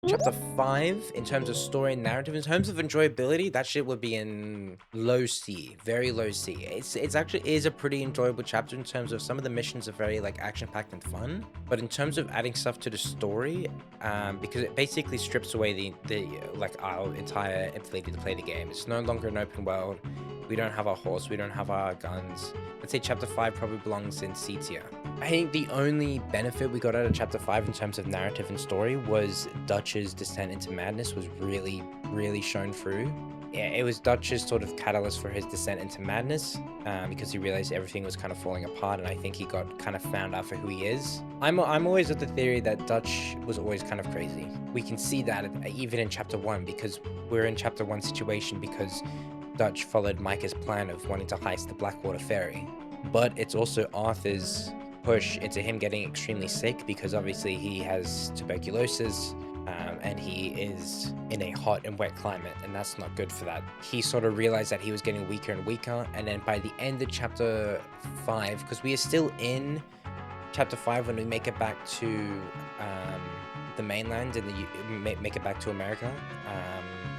Chapter 5, in terms of story and narrative, in terms of enjoyability, that shit would be in low C, very low C. It's actually is a pretty enjoyable chapter in terms of some of the missions are very like action-packed and fun. But in terms of adding stuff to the story, because it basically strips away the like our entire ability to play the game. It's no longer an open world. We don't have our horse, we don't have our guns. I'd say chapter 5 probably belongs in C tier. I think the only benefit we got out of chapter 5 in terms of narrative and story was Dutch's descent into madness was really shown through. Yeah, it was Dutch's sort of catalyst for his descent into madness, because he realized everything was kind of falling apart, and I think he got kind of found out for who he is. I'm always of the theory that Dutch was always kind of crazy. We can see that even in chapter 1, because we're in chapter 1 situation because Dutch followed Micah's plan of wanting to heist the Blackwater Ferry. But it's also Arthur's push into him getting extremely sick, because obviously he has tuberculosis, and he is in a hot and wet climate, and that's not good for that. He sort of realized that he was getting weaker and weaker, and then by the end of chapter 5, because we are still in chapter 5 when we make it back to the mainland and make it back to America,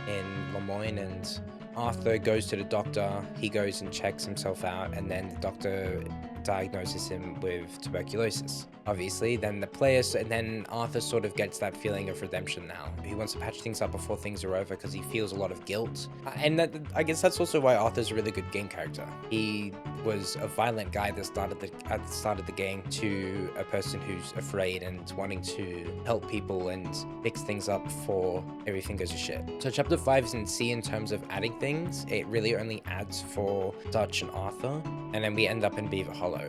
in Lemoyne, and Arthur goes to the doctor. He goes and checks himself out, and then the doctor diagnoses him with tuberculosis. Obviously, then then Arthur sort of gets that feeling of redemption now. He wants to patch things up before things are over because he feels a lot of guilt. And I guess that's also why Arthur's a really good game character. He was a violent guy that started at the start of the game to a person who's afraid and wanting to help people and fix things up before everything goes to shit. So chapter 5 is in C in terms of adding things. It really only adds for Dutch and Arthur, and then we end up in Beaver Hollow.